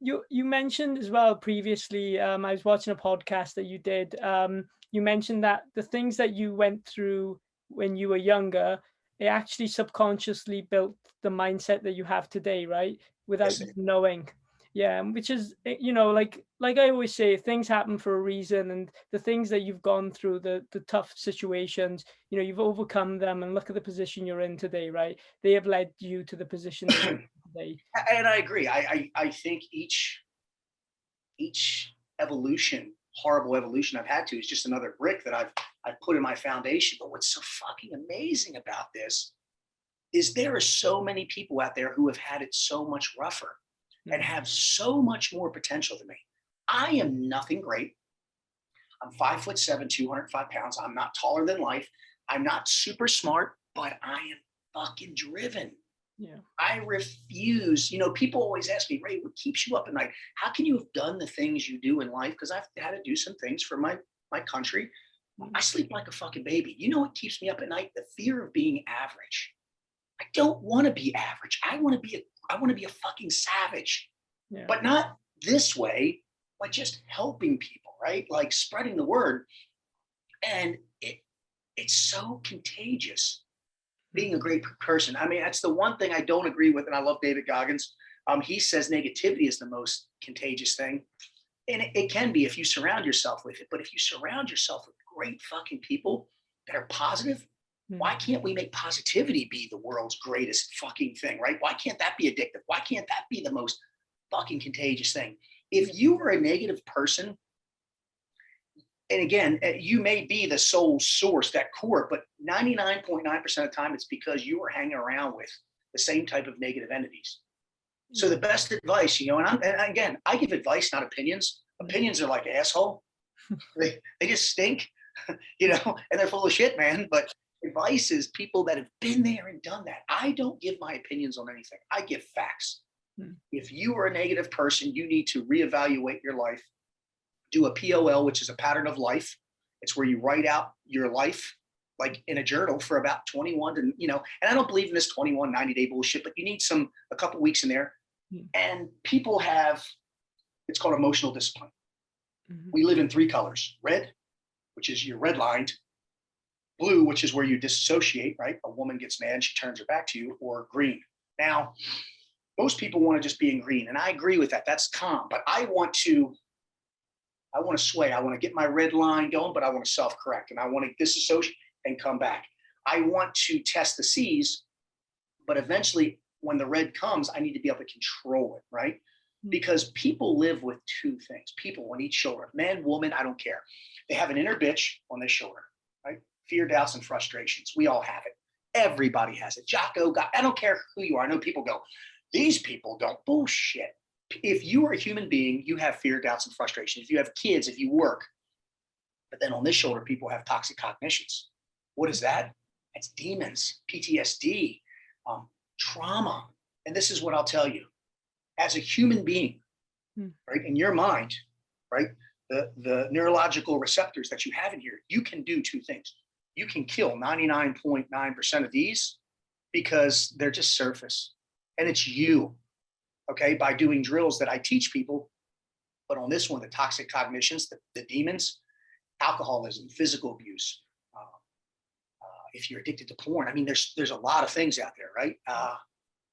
You mentioned as well previously, I was watching a podcast that you did. You mentioned that the things that you went through when you were younger, it actually subconsciously built the mindset that you have today, right? Without Yes, you knowing. Yeah, which is, like I always say, things happen for a reason, and the things that you've gone through, the tough situations, you've overcome them, and look at the position you're in today, right? They have led you to the position that you're in today. and I agree. I think each evolution, horrible evolution I've had to, is just another brick that I've put in my foundation. But what's so fucking amazing about this is there are so many people out there who have had it so much rougher and Mm, have so much more potential than me. I am nothing great. I'm 5'7", 205 pounds. I'm not taller than life. I'm not super smart, but I am fucking driven. yeah. I refuse. People always ask me, Ray, what keeps you up at night? How can you have done the things you do in life? Because I've had to do some things for my country. Mm, I sleep like a fucking baby. You know what keeps me up at night? The fear of being average. I don't want to be average. I want to be a fucking savage, yeah. but not this way, like just helping people, right? Like spreading the word. And it's so contagious Mm, being a great person. I mean, that's the one thing I don't agree with. And I love David Goggins. He says negativity is the most contagious thing. And it can be if you surround yourself with it. But if you surround yourself with great fucking people that are positive, mm, why can't we make positivity be the world's greatest fucking thing, right? Why can't that be addictive? Why can't that be the most fucking contagious thing? yeah. If you are a negative person, and again, you may be the sole source, that core, but 99.9% of the time, it's because you are hanging around with the same type of negative entities. So Yeah. the best advice, and again, I give advice, not opinions. Mm, Opinions are like asshole. They just stink, and they're full of shit, man. But advice is people that have been there and done that. I don't give my opinions on anything. I give facts. mm, If you are a negative person, you need to reevaluate your life. Do a POL, which is a pattern of life. It's where you write out your life like in a journal for about 21 to, and I don't believe in this 21, 90-day bullshit, but you need a couple weeks in there. mm, And people have, it's called emotional discipline. mhm, We live in three colors: red, which is you're redlined; blue, which is where you disassociate, right? A woman gets mad and she turns her back to you; or green. Now, most people want to just be in green, and I agree with that. That's calm. But I want to sway. I want to get my red line going, but I want to self-correct and I want to disassociate and come back. I want to test the seas, but eventually when the red comes, I need to be able to control it, right? mm, Because people live with two things. People on each shoulder, man, woman, I don't care. They have an inner bitch on their shoulder, right? Fear, doubts, and frustrations. We all have it. Everybody has it. Jocko, I don't care who you are. I know people go, these people don't. Bullshit. If you are a human being, you have fear, doubts, and frustration. If you have kids, if you work, but then on this shoulder, people have toxic cognitions. What is that? It's demons, PTSD, trauma. And this is what I'll tell you: as a human being, mm, right, in your mind, right, the neurological receptors that you have in here, you can do two things. You can kill 99.9% of these because they're just surface. And it's you, okay, by doing drills that I teach people. But on this one, the toxic cognitions, the demons, alcoholism, physical abuse, if you're addicted to porn, I mean, there's a lot of things out there, right?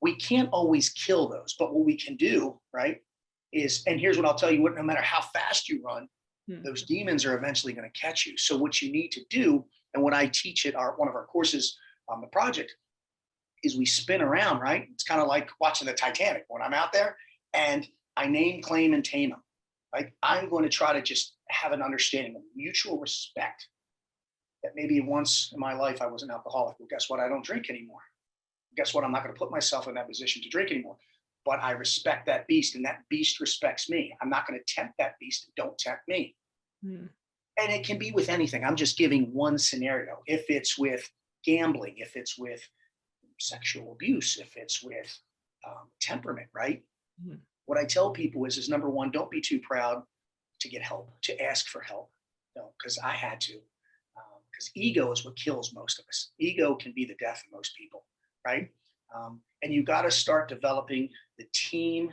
We can't always kill those, but what we can do, right, is, and here's what I'll tell you: no matter how fast you run, mm, those demons are eventually going to catch you. So what you need to do, and what I teach at one of our courses on the project, is we spin around, right? It's kind of like watching the Titanic. When I'm out there and I name, claim, and tame them, right? I'm going to try to just have an understanding of mutual respect that maybe once in my life I was an alcoholic. Well, guess what? I don't drink anymore. Guess what? I'm not going to put myself in that position to drink anymore. But I respect that beast, and that beast respects me. I'm not going to tempt that beast. Don't tempt me. mm, And it can be with anything. I'm just giving one scenario. If it's with gambling, if it's with sexual abuse, if it's with temperament, right? mm, What I tell people is number one, don't be too proud to get help, to ask for help. No, because I had to. Because ego is what kills most of us. Ego can be the death of most people, right? And you got to start developing the team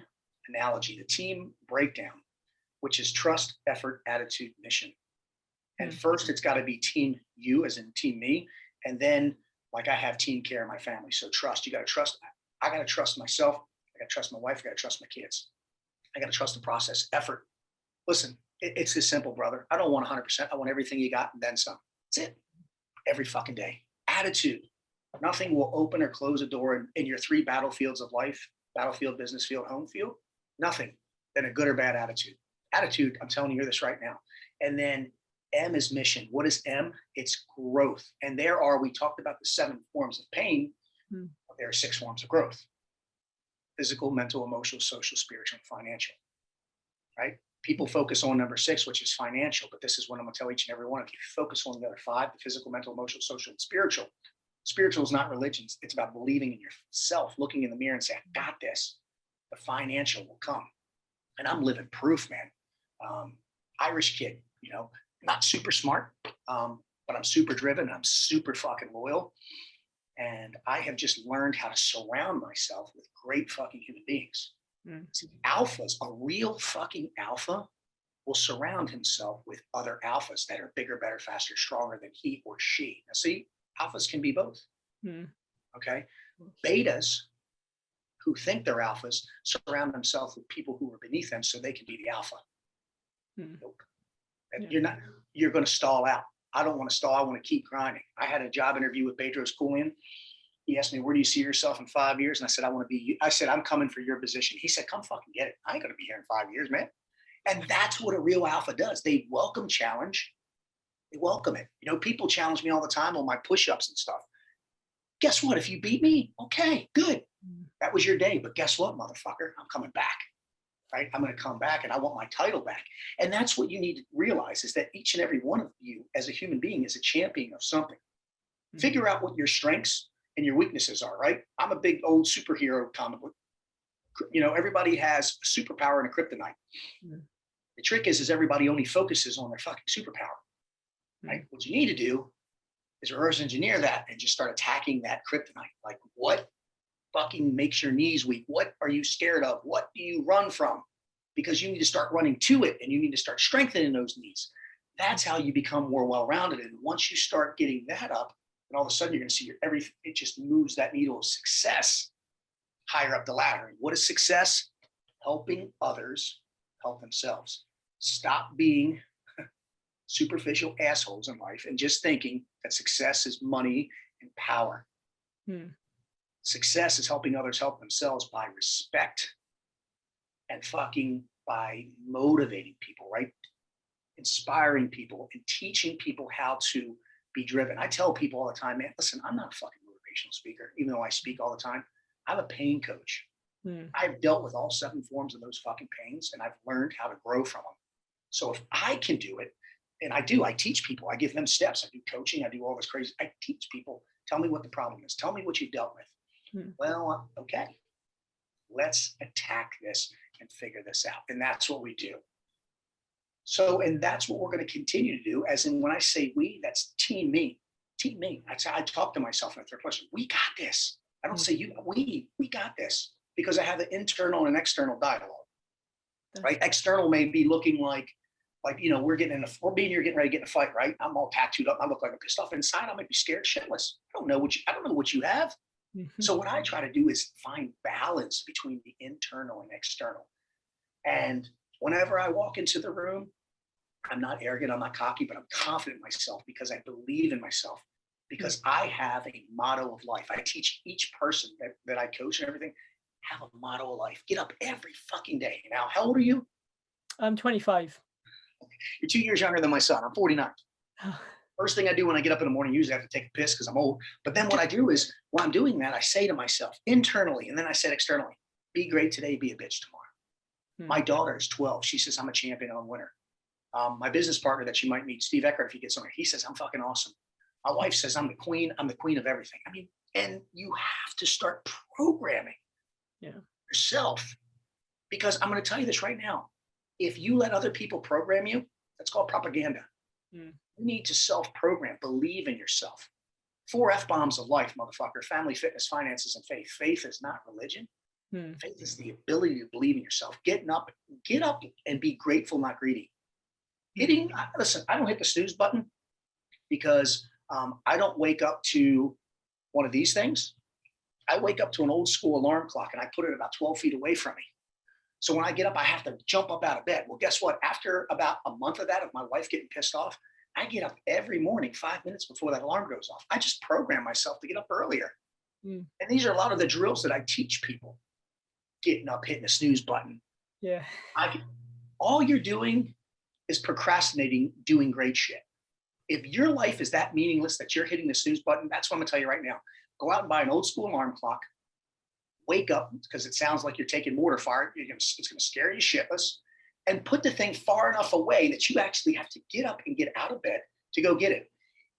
analogy, the team breakdown, which is trust, effort, attitude, mission. And first, it's got to be team you, as in team me. And then, like, I have team care in my family. So trust, you got to trust. I got to trust myself. I got to trust my wife. I got to trust my kids. I got to trust the process. Effort. Listen, it's this simple, brother. I don't want 100%. I want everything you got and then some. That's it. Every fucking day. Attitude. Nothing will open or close a door in your three battlefields of life: battlefield, business field, home field. Nothing than a good or bad attitude. Attitude, I'm telling you this right now. And then M is mission. What is M? It's growth. And we talked about the 7 forms of pain. There are 6 forms of growth: physical, mental, emotional, social, spiritual, and financial. Right? People focus on number 6, which is financial, but this is what I'm going to tell each and every one of you. Focus on the other 5: the physical, mental, emotional, social, and spiritual. Spiritual is not religion. It's about believing in yourself, looking in the mirror and saying, I got this. The financial will come. And I'm living proof, man. Irish kid, not super smart, but I'm super driven. I'm super fucking loyal. And I have just learned how to surround myself with great fucking human beings. See, alphas, a real fucking alpha will surround himself with other alphas that are bigger, better, faster, stronger than he or she. Now, see, alphas can be both. Okay. Betas, who think they're alphas, surround themselves with people who are beneath them so they can be the alpha. Nope. You're going to stall out. I don't want to stall. I want to keep grinding. I had a job interview with Bedros Keuilian. He asked me, where do you see yourself in 5 years? And I said, I said, I'm coming for your position. He said, come fucking get it. I ain't going to be here in 5 years, man. And that's what a real alpha does. They welcome challenge. They welcome it. People challenge me all the time on my push-ups and stuff. Guess what? If you beat me, okay, good. That was your day. But guess what, motherfucker? I'm coming back. Right? I'm going to come back and I want my title back. And that's what you need to realize, is that each and every one of you as a human being is a champion of something. Figure out what your strengths and your weaknesses are, right? I'm a big old superhero comic book. Everybody has a superpower and a kryptonite. The trick is everybody only focuses on their fucking superpower, right? What you need to do is reverse engineer that and just start attacking that kryptonite. Like, what fucking makes your knees weak? What are you scared of? What do you run from? Because you need to start running to it, and you need to start strengthening those knees. That's how you become more well-rounded. And once you start getting that up, and all of a sudden you're going to see it just moves that needle of success higher up the ladder. And what is success? Helping others help themselves. Stop being superficial assholes in life and just thinking that success is money and power. Success is helping others help themselves by respect and fucking by motivating people, right? Inspiring people and teaching people how to be driven. I tell people all the time, man, listen, I'm not a fucking motivational speaker, even though I speak all the time. I'm a pain coach. I've dealt with all 7 forms of those fucking pains, and I've learned how to grow from them. So if I can do it, and I teach people, I give them steps. I do coaching. I do all this crazy. I teach people, tell me what the problem is. Tell me what you dealt with. Well, okay, let's attack this and figure this out. And that's what we do. So, and that's what we're going to continue to do. As in, when I say we, that's team me. I talk to myself in the third person. We got this. I don't say you, we got this, because I have an internal and external dialogue, right? External may be looking like, we're me and you're getting ready to get in a fight, right? I'm all tattooed up. I look like I'm pissed off. Inside, I might be scared shitless. I don't know what you have. So what I try to do is find balance between the internal and external. And whenever I walk into the room, I'm not arrogant, I'm not cocky, but I'm confident in myself because I believe in myself, because I have a motto of life. I teach each person that I coach and everything, have a motto of life. Get up every fucking day. Now, how old are you? I'm 25. You're 2 years younger than my son. I'm 49. First thing I do when I get up in the morning, usually I have to take a piss because I'm old. But then what I do is, while I'm doing that, I say to myself internally, and then I said externally, be great today, be a bitch tomorrow. My daughter is 12. She says, I'm a champion, I'm a winner. My business partner that you might meet, Steve Eckert, if he gets on here, he says, I'm fucking awesome. My wife says, I'm the queen of everything. I mean, and you have to start programming yourself, because I'm going to tell you this right now. If you let other people program you, that's called propaganda. You need to self-program, believe in yourself. 4 F-bombs of life, motherfucker: family, fitness, finances, and faith. Faith is not religion. Faith is the ability to believe in yourself. Get up and be grateful, not greedy. Listen, I don't hit the snooze button because I don't wake up to one of these things. I wake up to an old school alarm clock and I put it about 12 feet away from me. So when I get up, I have to jump up out of bed. Well, guess what? After about a month of that, of my wife getting pissed off, I get up every morning 5 minutes before that alarm goes off. I just program myself to get up earlier. And these are a lot of the drills that I teach people. Getting up, hitting the snooze button. Yeah. All you're doing is procrastinating, doing great shit. If your life is that meaningless that you're hitting the snooze button, that's what I'm gonna tell you right now. Go out and buy an old school alarm clock. Wake up, because it sounds like you're taking mortar fire. It's gonna scare you shitless. And put the thing far enough away that you actually have to get up and get out of bed to go get it.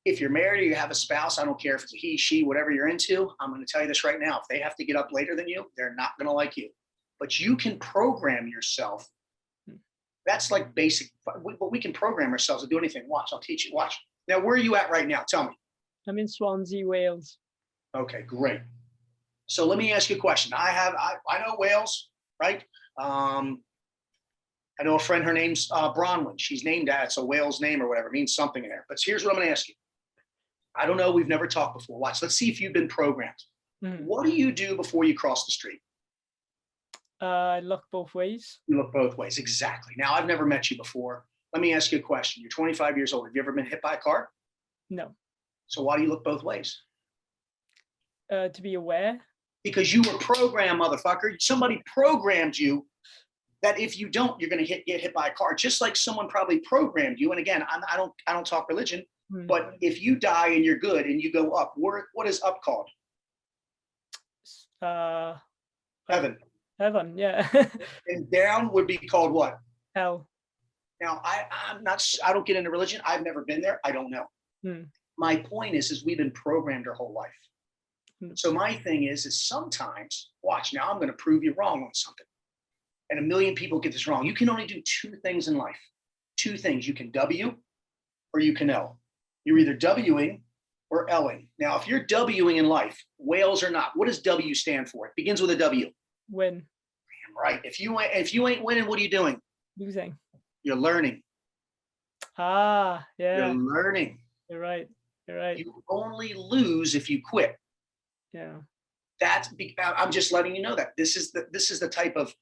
If you're married or you have a spouse, I don't care if it's a he, she, whatever you're into, I'm going to tell you this right now. If they have to get up later than you, they're not going to like you. But you can program yourself. That's like basic, but we can program ourselves to do anything. Watch, I'll teach you. Watch. Now, where are you at right now? Tell me. I'm in Swansea, Wales. Okay, great. So let me ask you a question. I know Wales, right? I know a friend, her name's Bronwyn. She's named that. It's a Wales name or whatever. It means something in there. But here's what I'm going to ask you. I don't know. We've never talked before. Watch. Let's see if you've been programmed. What do you do before you cross the street? I look both ways. You look both ways. Exactly. Now, I've never met you before. Let me ask you a question. You're 25 years old. Have you ever been hit by a car? No. So why do you look both ways? To be aware. Because you were programmed, motherfucker. Somebody programmed you that if you don't, you're going to get hit by a car. Just like someone probably programmed you. And again, I don't talk religion. But if you die and you're good and you go up, what is up called? Heaven. Heaven, yeah. And down would be called what? Hell. Now, I don't get into religion. I've never been there. I don't know. My point is we've been programmed our whole life. So my thing is sometimes, watch, now I'm going to prove you wrong on something. And a million people get this wrong. You can only do two things in life. Two things. You can W or you can L. You're either Wing or L'ing. Now, if you're Wing in life, whales or not, what does W stand for? It begins with a W. Win. Damn right. If you ain't winning, what are you doing? Losing. You're learning. Ah, yeah. You're learning. You're right. You're right. You only lose if you quit. Yeah. I'm just letting you know that this is the type of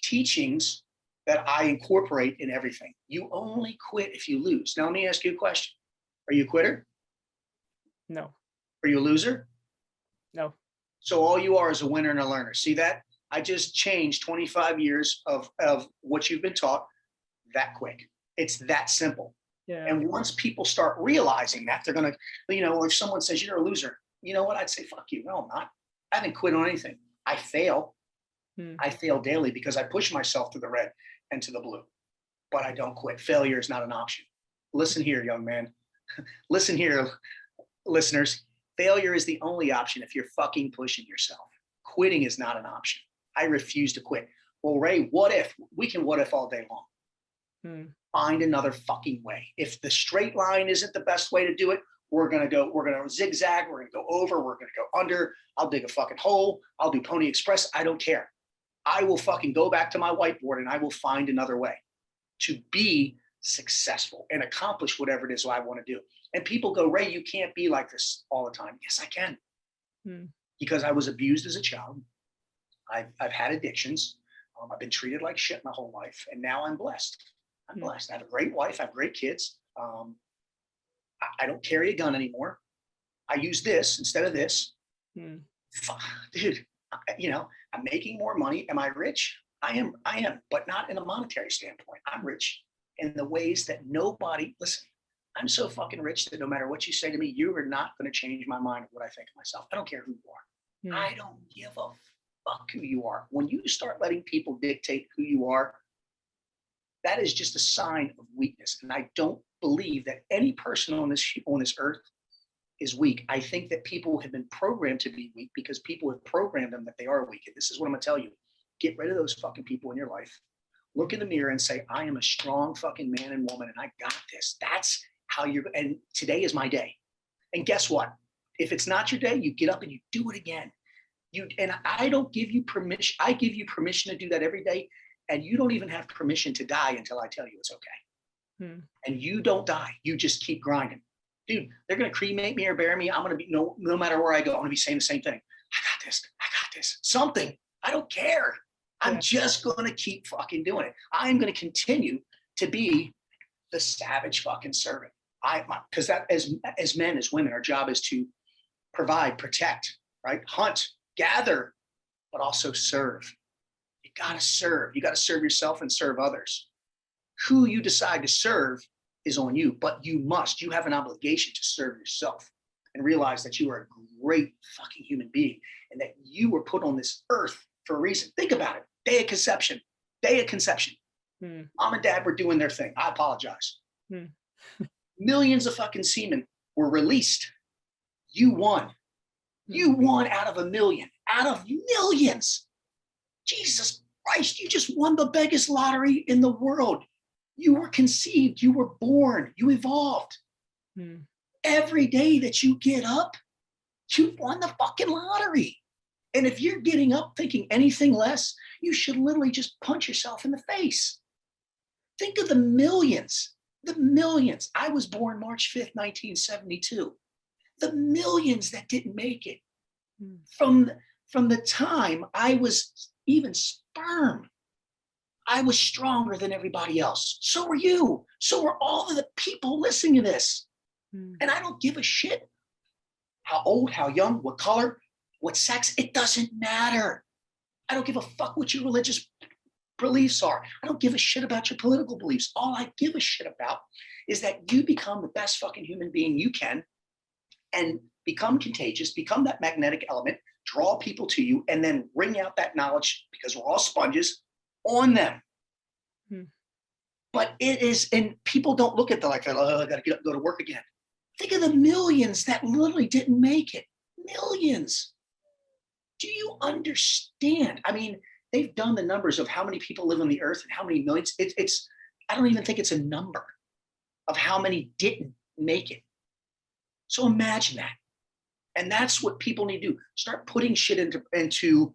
teachings that I incorporate in everything. You only quit if you lose. Now, let me ask you a question. Are you a quitter? No. Are you a loser? No. So all you are is a winner and a learner. See that? I just changed 25 years of what you've been taught that quick. It's that simple. Yeah. And once people start realizing that, they're going to, if someone says you're a loser, you know what? I'd say, fuck you. No, I'm not. I haven't quit on anything. I fail. I fail daily because I push myself to the red and to the blue, but I don't quit. Failure is not an option. Listen here, young man. Listen here, listeners. Failure is the only option if you're fucking pushing yourself. Quitting is not an option. I refuse to quit. Well, Ray, what if? We can what if all day long. Find another fucking way. If the straight line isn't the best way to do it, we're going to zigzag. We're going to go over. We're going to go under. I'll dig a fucking hole. I'll do Pony Express. I don't care. I will fucking go back to my whiteboard and I will find another way to be successful and accomplish whatever it is I want to do. And people go, Ray, you can't be like this all the time. Yes, I can. Because I was abused as a child. I've had addictions. I've been treated like shit my whole life. And now I'm blessed. I'm blessed. I have a great wife. I have great kids. I don't carry a gun anymore. I use this instead of this. Dude, I'm making more money. Am I rich? I am, but not in a monetary standpoint. I'm rich in the ways that nobody, listen, I'm so fucking rich that no matter what you say to me, you are not going to change my mind of what I think of myself. I don't care who you are. I don't give a fuck who you are. When you start letting people dictate who you are, that is just a sign of weakness. And I don't believe that any person on this earth is weak. I think that people have been programmed to be weak because people have programmed them that they are weak. And this is what I'm going to tell you. Get rid of those fucking people in your life. Look in the mirror and say, I am a strong fucking man and woman and I got this. That's how and today is my day. And guess what? If it's not your day, you get up and you do it again. And I don't give you permission. I give you permission to do that every day. And you don't even have permission to die until I tell you it's okay. And you don't die. You just keep grinding. Dude, they're going to cremate me or bury me. I'm going to be, no matter where I go, I'm going to be saying the same thing. I got this. I got this. Something. I don't care. I'm just going to keep fucking doing it. I'm going to continue to be the savage fucking servant. Because that, as men, as women, our job is to provide, protect, right? Hunt, gather, but also serve. You got to serve. You got to serve yourself and serve others. Who you decide to serve is on you, but you have an obligation to serve yourself and realize that you are a great fucking human being and that you were put on this earth for a reason. Think about it. Day of conception. Mom and dad were doing their thing. I apologize. Millions of fucking semen were released. You won. You won out of a million, out of millions. Jesus Christ, you just won the biggest lottery in the world. You were conceived, you were born, you evolved. Every day that you get up, you won the fucking lottery. And if you're getting up thinking anything less, you should literally just punch yourself in the face. Think of the millions. I was born March 5th, 1972. The millions that didn't make it. From the time I was even sperm, I was stronger than everybody else. So were you. So were all of the people listening to this. And I don't give a shit how old, how young, what color, what sex. It doesn't matter. I don't give a fuck what your religious beliefs are. I don't give a shit about your political beliefs. All I give a shit about is that you become the best fucking human being you can and become contagious, become that magnetic element, draw people to you, and then wring out that knowledge, because we're all sponges, on them. But it is, and people don't look at the like that, oh, I gotta get up and go to work again. Think of the millions that literally didn't make it. Millions. Do you understand? I mean, they've done the numbers of how many people live on the earth and how many millions. It's I don't even think it's a number of how many didn't make it. So imagine that. And that's what people need to do. Start putting shit into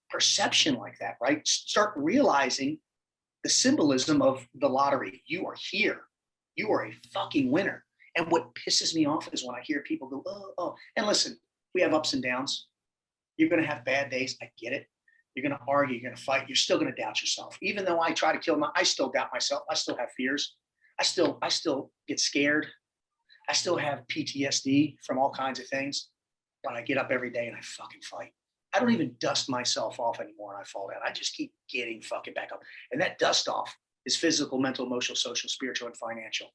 perception like that, right? Start realizing the symbolism of the lottery. You are here. You are a fucking winner. And what pisses me off is when I hear people go, oh. And listen, we have ups and downs. You're going to have bad days. I get it. You're going to argue. You're going to fight. You're still going to doubt yourself. Even though I try to kill I still doubt myself. I still have fears. I still get scared. I still have PTSD from all kinds of things. But I get up every day and I fucking fight. I don't even dust myself off anymore and I fall down. I just keep getting fucking back up. And that dust off is physical, mental, emotional, social, spiritual, and financial.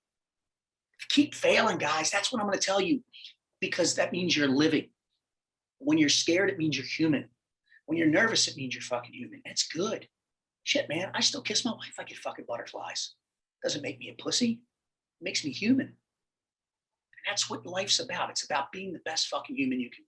Keep failing, guys. That's what I'm going to tell you, because that means you're living. When you're scared, it means you're human. When you're nervous, it means you're fucking human. It's good. Shit, man. I still kiss my wife. I get fucking butterflies. Doesn't make me a pussy. It makes me human. And that's what life's about. It's about being the best fucking human you can be.